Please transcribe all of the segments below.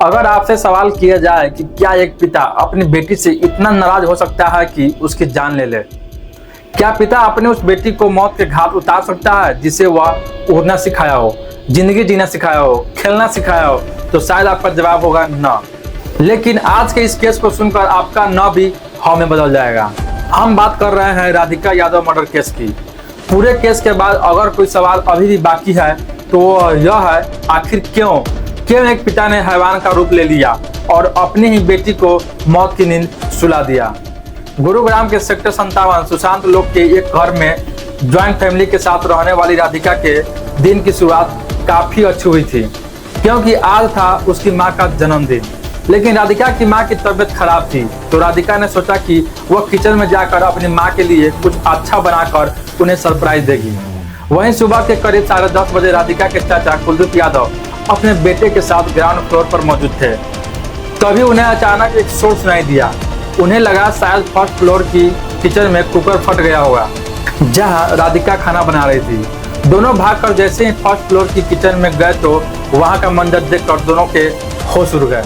अगर आपसे सवाल किया जाए कि क्या एक पिता अपनी बेटी से इतना नाराज हो सकता है कि उसकी जान ले ले, क्या पिता अपने उस बेटी को मौत के घाट उतार सकता है जिसे वह उड़ना सिखाया हो, जिंदगी जीना सिखाया हो, खेलना सिखाया हो, तो शायद आपका जवाब होगा न। लेकिन आज के इस केस को सुनकर आपका न भी हाँ में बदल जाएगा। हम बात कर रहे हैं राधिका यादव मर्डर केस की। पूरे केस के बाद अगर कोई सवाल अभी भी बाकी है तो यह है, आखिर क्यों एक पिता ने हैवान का रूप ले लिया और अपनी ही बेटी को मौत की नींद सुला दिया। गुरुग्राम के सेक्टर 57 सुशांत लोक के एक घर में ज्वाइंट फैमिली के साथ रहने वाली राधिका के दिन की शुरुआत काफी अच्छी हुई थी, क्योंकि आज था उसकी मां का जन्मदिन। लेकिन राधिका की मां की तबीयत खराब थी, तो राधिका ने सोचा कि वह किचन में जाकर अपनी मां के लिए कुछ अच्छा बनाकर उन्हें सरप्राइज देगी। वहीं सुबह के करीब 10:30 बजे राधिका के चाचा कुलदीप यादव अपने बेटे के साथ ग्राउंड फ्लोर पर मौजूद थे। तभी उन्हें अचानक एक शोर सुनाई दिया। उन्हें लगा शायद फर्स्ट फ्लोर की किचन में कुकर फट गया होगा, जहां राधिका खाना बना रही थी। दोनों भागकर जैसे ही फर्स्ट फ्लोर की किचन में गए तो वहां का मंजर देखकर दोनों के होश उड़ गए।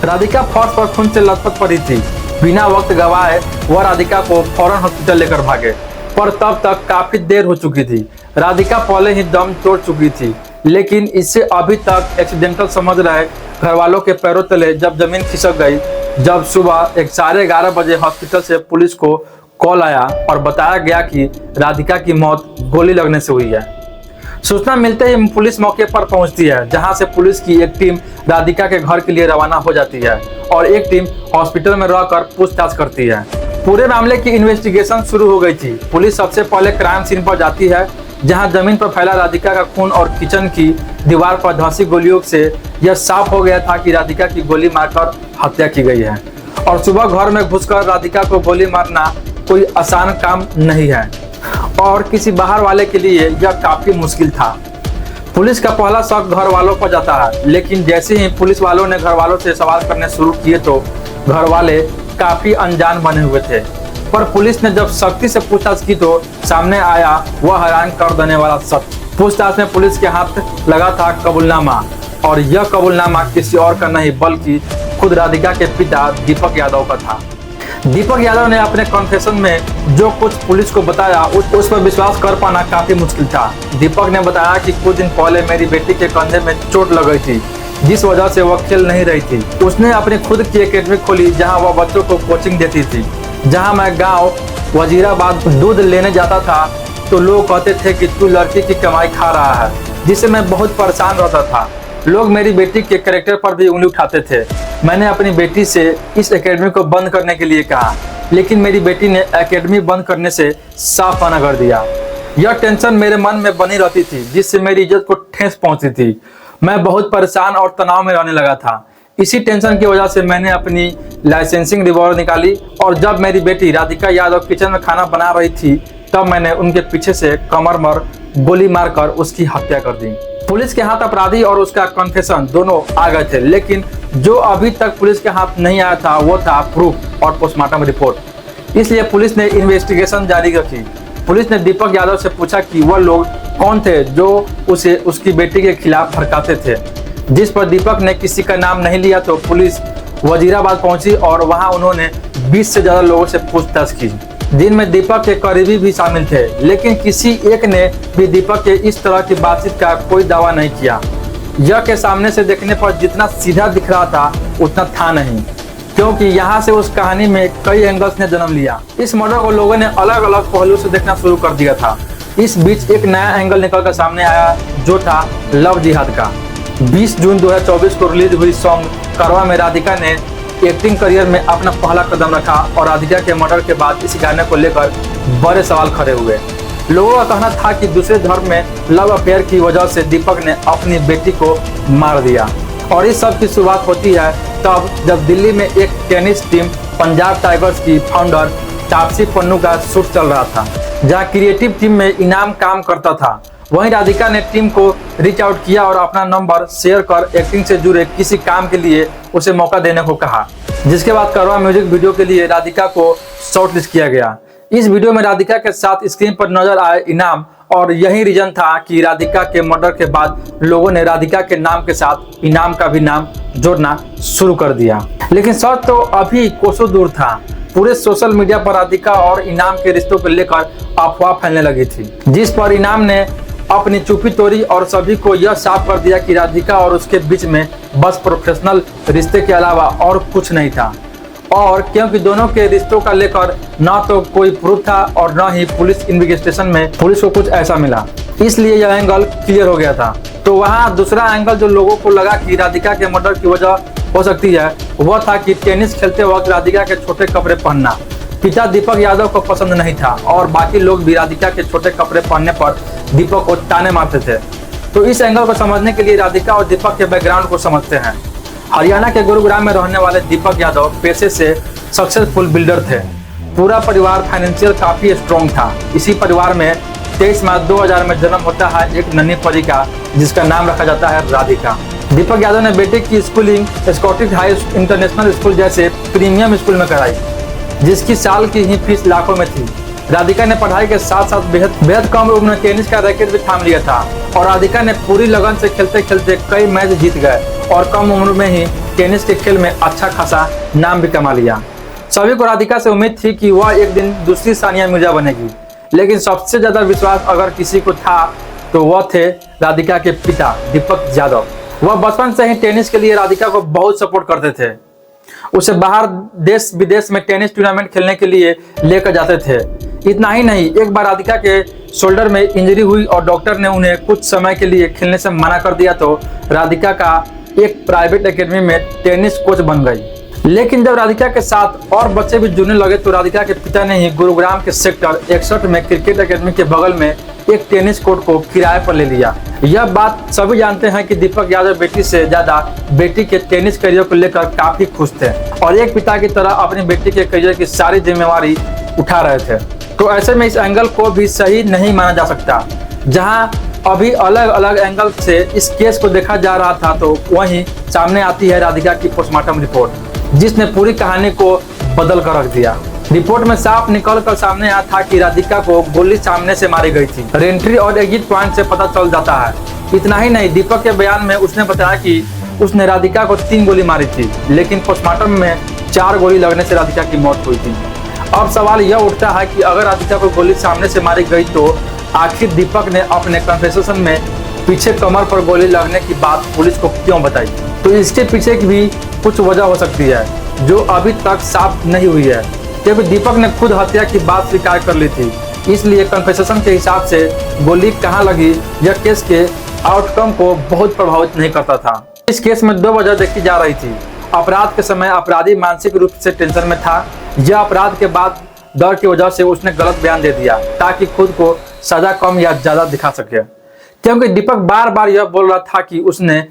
राधिका फर्श पर खून से लथपथ पड़ी थी। बिना वक्त गवाए वह राधिका को फौरन हॉस्पिटल लेकर भागे, पर तब तक काफी देर हो चुकी थी। राधिका पहले ही दम तोड़ चुकी थी, लेकिन इसे अभी तक एक्सीडेंटल समझ रहे घर वालों के पैरों तले जब जमीन खिसक गई, जब सुबह 11:30 बजे हॉस्पिटल से पुलिस को कॉल आया और बताया गया कि राधिका की मौत गोली लगने से हुई है। सूचना मिलते ही पुलिस मौके पर पहुंचती है, जहां से पुलिस की एक टीम राधिका के घर के लिए रवाना हो जाती है और एक टीम हॉस्पिटल में रहकर पूछताछ करती है। पूरे मामले की इन्वेस्टिगेशन शुरू हो गई थी। पुलिस सबसे पहले क्राइम सीन पर जाती है, जहां जमीन पर फैला राधिका का खून और किचन की दीवार पर धंसी गोलियों से यह साफ हो गया था कि राधिका की गोली मारकर हत्या की गई है। और सुबह घर में घुसकर राधिका को गोली मारना कोई आसान काम नहीं है और किसी बाहर वाले के लिए यह काफी मुश्किल था। पुलिस का पहला शक घर वालों पर जाता है, लेकिन जैसे ही पुलिस वालों ने घर वालों से सवाल करने शुरू किए तो घर वाले काफी अनजान बने हुए थे। पर पुलिस ने जब सख्ती से पूछताछ की तो सामने आया वह हैरान कर देने वाला सत्य। पूछताछ में पुलिस के हाथ लगा था कबूलनामा, और यह कबूलनामा किसी और का नहीं बल्कि खुद राधिका के पिता दीपक यादव का था। दीपक यादव ने अपने कन्फेशन में जो कुछ पुलिस को बताया उस पर विश्वास कर पाना काफी मुश्किल था। दीपक ने बताया कि कुछ दिन पहले मेरी बेटी के कंधे में चोट लग गई थी, जिस वजह से वह खेल नहीं रही थी। उसने अपनी खुद की एकेडमी खोली, जहां वह बच्चों को कोचिंग देती थी। जहां मैं गांव वजीराबाद दूध लेने जाता था तो लोग कहते थे कि तू लड़की की कमाई खा रहा है, जिससे मैं बहुत परेशान रहता था। लोग मेरी बेटी के कैरेक्टर पर भी उंगली उठाते थे। मैंने अपनी बेटी से इस एकेडमी को बंद करने के लिए कहा, लेकिन मेरी बेटी ने एकेडमी बंद करने से साफ मना कर दिया। यह टेंशन मेरे मन में बनी रहती थी, जिससे मेरी इज्जत को ठेस पहुंचती थी। मैं बहुत परेशान और तनाव में रहने लगा था। इसी टेंशन की वजह से मैंने अपनी लाइसेंसिंग रिवॉल्वर निकाली और जब मेरी बेटी राधिका यादव किचन में खाना बना रही थी तब मैंने उनके पीछे से कमर पर गोली मारकर उसकी हत्या कर दी। पुलिस के हाथ अपराधी और उसका कन्फेशन दोनों आ गए थे, लेकिन जो अभी तक पुलिस के हाथ नहीं आया था वो था प्रूफ और पोस्टमार्टम रिपोर्ट। इसलिए पुलिस ने इन्वेस्टिगेशन जारी रखी। पुलिस ने दीपक यादव से पूछा कि वह लोग कौन थे जो उसे उसकी बेटी के खिलाफ भड़काते थे। जिस पर दीपक ने किसी का नाम नहीं लिया तो पुलिस वजीराबाद पहुंची और वहां उन्होंने 20 से ज्यादा लोगों से पूछताछ की, जिनमें दीपक के करीबी भी शामिल थे। लेकिन किसी एक ने भी दीपक के इस तरह की बातचीत का कोई दावा नहीं किया। यह के सामने से देखने पर जितना सीधा दिख रहा था उतना था नहीं, क्योंकि यहाँ से उस कहानी में कई एंगल्स ने जन्म लिया। इस मर्डर को लोगों ने अलग अलग पहलू से देखना शुरू कर दिया था। इस बीच एक नया एंगल निकल कर सामने आया, जो था लव जिहाद का। 20 जून 2024 को रिलीज हुई सॉन्ग करवा में राधिका ने एक्टिंग करियर में अपना पहला कदम रखा और राधिका के मर्डर के बाद इस गाने को लेकर बड़े सवाल खड़े हुए। लोगों का कहना था कि दूसरे धर्म में लव अफेयर की वजह से दीपक ने अपनी बेटी को मार दिया। और इस सब की शुरुआत होती है तब जब दिल्ली में एक टेनिस टीम पंजाब टाइगर्स की फाउंडर तापसी पन्नू का शूट चल रहा था, जहां क्रिएटिव टीम में इनाम काम करता था। वहीं राधिका ने टीम को रीच आउट किया और अपना नंबर शेयर कर एक्टिंग से जुड़े किसी काम के लिए उसे मौका देने को कहा, जिसके बाद करवा म्यूजिक वीडियो के लिए राधिका को शॉर्टलिस्ट किया गया। इस वीडियो में राधिका के साथ स्क्रीन पर नजर आए इनाम और यही रीजन था कि राधिका के मर्डर के बाद लोगों ने राधिका के नाम के साथ इनाम का भी नाम जोड़ना शुरू कर दिया। लेकिन सच तो अभी कोसों दूर था। पूरे सोशल मीडिया पर राधिका और इनाम के रिश्तों को लेकर अफवाह फैलने लगी थी, जिस पर इनाम ने अपनी चुप्पी तोड़ी और सभी को यह साफ कर दिया कि राधिका और उसके बीच में बस प्रोफेशनल रिश्ते के अलावा और कुछ नहीं था। और क्योंकि दोनों के रिश्तों का लेकर ना तो कोई प्रूफ था और ना ही पुलिस इन्वेस्टिगेशन में पुलिस को कुछ ऐसा मिला, इसलिए यह एंगल क्लियर हो गया था। तो वहाँ दूसरा एंगल जो लोगों को लगा कि राधिका के मर्डर की वजह हो सकती है, वह था कि टेनिस खेलते वक्त राधिका के छोटे कपड़े पहनना पिता दीपक यादव को पसंद नहीं था और बाकी लोग भी राधिका के छोटे कपड़े पहनने पर दीपक को ताने मारते थे। तो इस एंगल को समझने के लिए राधिका और दीपक के बैकग्राउंड को समझते हैं। हरियाणा के गुरुग्राम में रहने वाले दीपक यादव पेशे से सक्सेसफुल बिल्डर थे। पूरा परिवार फाइनेंशियल काफी स्ट्रॉन्ग था। इसी परिवार में 23 मार्च 2000 में जन्म होता है एक नन्ही परी का, जिसका नाम रखा जाता है राधिका। दीपक यादव ने बेटे की schooling Scottish high international school जैसे प्रीमियम स्कूल में कराई, जिसकी साल की ही फीस लाखों में थी। राधिका ने पढ़ाई के साथ साथ बेहद कम उम्र में टेनिस का रैकेट भी थाम लिया था और राधिका ने पूरी लगन से खेलते खेलते कई मैच जीत गए और कम उम्र में ही टेनिस के खेल में अच्छा खासा नाम भी कमा लिया। सभी को राधिका से उम्मीद थी कि वह एक दिन दूसरी सानिया मिर्जा बनेगी, लेकिन सबसे ज्यादा विश्वास अगर किसी को था तो वह थे राधिका के पिता दीपक यादव। वह बचपन से ही टेनिस के लिए राधिका को बहुत सपोर्ट करते थे। उसे बाहर देश विदेश में टेनिस टूर्नामेंट खेलने के लिए लेकर जाते थे। इतना ही नहीं, एक बार राधिका के शोल्डर में इंजरी हुई और डॉक्टर ने उन्हें कुछ समय के लिए खेलने से मना कर दिया, तो राधिका का एक प्राइवेट एकेडमी में टेनिस कोच बन गई। लेकिन जब राधिका के साथ और बच्चे भी जुड़ने लगे तो राधिका के पिता ने ही गुरुग्राम के सेक्टर 61 में क्रिकेट एकेडमी के बगल में एक टेनिस कोर्ट को किराए पर ले लिया। यह बात सभी जानते हैं कि दीपक यादव बेटी से ज्यादा बेटी के टेनिस करियर को लेकर काफी खुश थे और एक पिता की तरह अपनी बेटी के करियर की सारी जिम्मेवारी उठा रहे थे। तो ऐसे में इस एंगल को भी सही नहीं माना जा सकता। जहां अभी अलग अलग एंगल से इस केस को देखा जा रहा था, तो वहीं सामने आती है राधिका की पोस्टमार्टम रिपोर्ट, जिसने पूरी कहानी को बदल कर रख दिया। रिपोर्ट में साफ निकल कर सामने आया था कि राधिका को गोली सामने से मारी गई थी। एंट्री और एग्जिट पॉइंट से पता चल जाता है। इतना ही नहीं, दीपक के बयान में उसने बताया कि उसने राधिका को 3 गोली मारी थी, लेकिन पोस्टमार्टम में 4 गोली लगने से राधिका की मौत हुई थी। अब सवाल यह उठता है कि अगर राधिका को गोली सामने से मारी गई तो आखिर दीपक ने अपने कन्फेशन में पीछे कमर पर गोली लगने की बात पुलिस को क्यों बताई? तो इसके पीछे की भी कुछ वजह हो सकती है जो अभी तक साफ नहीं हुई है, क्योंकि दीपक ने खुद हत्या की बात स्वीकार कर ली थी। इसलिए कन्फेशन के हिसाब से गोली कहाँ लगी यह केस के आउटकम को बहुत प्रभावित नहीं करता था। इस केस में 2 वजह देखी जा रही थी। अपराध के समय अपराधी मानसिक रूप से टेंशन में था, या अपराध के बाद डर की वजह से उसने गलत बयान दे दिया ताकि खुद को सजा कम या ज्यादा दिखा सके। क्योंकि दीपक बार बार यह बोल रहा था कि उसने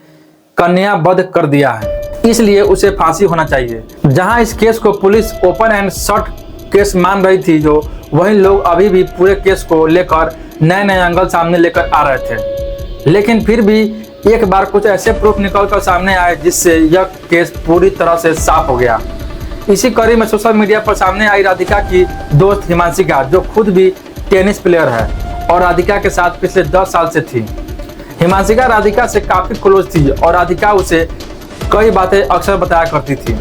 कन्या वध कर दिया है, इसलिए उसे फांसी होना चाहिए। जहां इस केस को police open and short case मान रही थी, जो वही लोग अभी भी पूरे केस को लेकर नए नए एंगल सामने लेकर आ रहे थे। लेकिन फिर भी एक बार कुछ ऐसे प्रूफ निकल कर सामने आए जिससे यह केस पूरी तरह से साफ हो गया। इसी कड़ी में सोशल मीडिया पर सामने आई राधिका की दोस्त हिमांशिका, जो खुद भी टेनिस प्लेयर है और राधिका के साथ पिछले 10 साल से थी। हिमांशिका राधिका से काफी क्लोज थी और राधिका उसे कई बातें अक्सर बताया करती थी।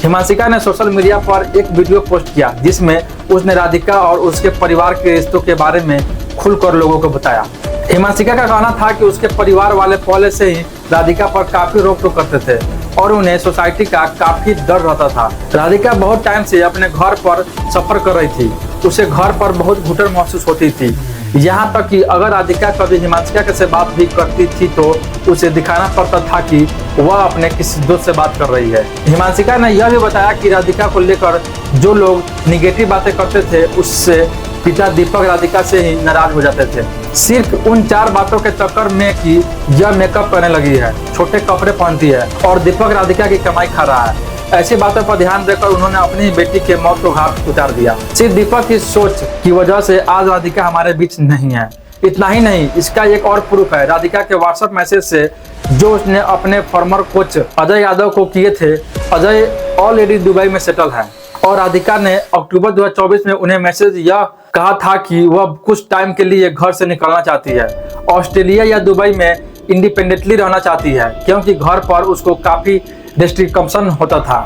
हिमांशिका ने सोशल मीडिया पर एक वीडियो पोस्ट किया जिसमें उसने राधिका और उसके परिवार के रिश्तों के बारे में खुलकर लोगों को बताया। हिमांशिका का कहना था कि उसके परिवार वाले पहले से ही राधिका पर काफी रोक टोक करते थे और उन्हें सोसाइटी का काफी डर रहता था। राधिका बहुत टाइम से अपने घर पर सफर कर रही थी। उसे घर पर बहुत घुटन महसूस होती थी, यहाँ तक कि अगर राधिका कभी हिमांशिका से बात भी करती थी तो उसे दिखाना पड़ता था कि वह अपने किसी दोस्त से बात कर रही है। हिमांशिका ने यह भी बताया कि राधिका को लेकर जो लोग निगेटिव बातें करते थे, उससे पिता दीपक राधिका से ही नाराज हो जाते थे, सिर्फ उन 4 बातों के चक्कर में कि यह मेकअप करने लगी है, छोटे कपड़े पहनती है और दीपक राधिका की कमाई खा रहा है। ऐसी बातों पर ध्यान देकर उन्होंने अपनी बेटी के मौत को घाट उतार दिया। सिर्फ दीपक की सोच की वजह से आज राधिका हमारे बीच नहीं है। इतना ही नहीं, इसका एक और प्रूफ है राधिका के व्हाट्सएप मैसेज से जो उसने अपने फॉर्मर कोच अजय यादव को किए थे। अजय ऑलरेडी दुबई में सेटल है और राधिका ने अक्टूबर 2024 में उन्हें मैसेज यह कहा था कि वह कुछ टाइम के लिए घर से निकलना चाहती है, ऑस्ट्रेलिया या दुबई में इंडिपेंडेंटली रहना चाहती है, क्योंकि घर पर उसको काफ़ी रिस्ट्रिक्शन होता था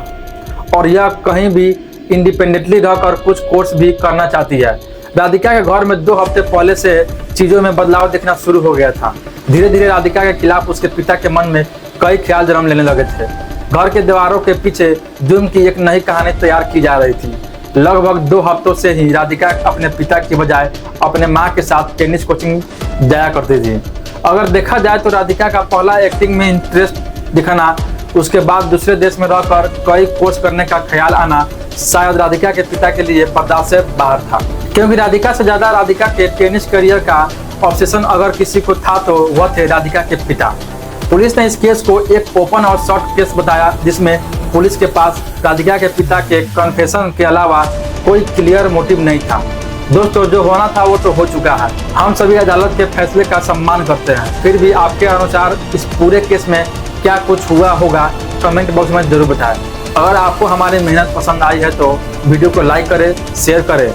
और यह कहीं भी इंडिपेंडेंटली रहकर कुछ कोर्स भी करना चाहती है। राधिका के घर में 2 हफ्ते पहले से चीज़ों में बदलाव देखना शुरू हो गया था। धीरे धीरे राधिका के खिलाफ उसके पिता के मन में कई ख्याल जन्म लेने लगे थे। घर के दीवारों के पीछे जुर्म की एक नई कहानी तैयार की जा रही थी। लगभग 2 हफ्तों से ही राधिका अपने पिता की बजाय अपने माँ के साथ टेनिस कोचिंग जाया करती थी। अगर देखा जाए तो राधिका का पहला एक्टिंग में इंटरेस्ट दिखाना, उसके बाद दूसरे देश में रहकर कई कोर्स करने का ख्याल आना शायद राधिका के पिता के लिए बर्दाश्त से बाहर था, क्योंकि राधिका से ज़्यादा राधिका के टेनिस करियर का ऑब्सेशन अगर किसी को था तो वह थे राधिका के पिता। पुलिस ने इस केस को एक ओपन और शॉर्ट केस बताया, जिसमें पुलिस के पास राधिका के पिता के कन्फेशन के अलावा कोई क्लियर मोटिव नहीं था। दोस्तों, जो होना था वो तो हो चुका है। हम सभी अदालत के फैसले का सम्मान करते हैं। फिर भी आपके अनुसार इस पूरे केस में क्या कुछ हुआ होगा, कमेंट बॉक्स में जरूर बताएं। अगर आपको हमारी मेहनत पसंद आई है तो वीडियो को लाइक करें, शेयर करें।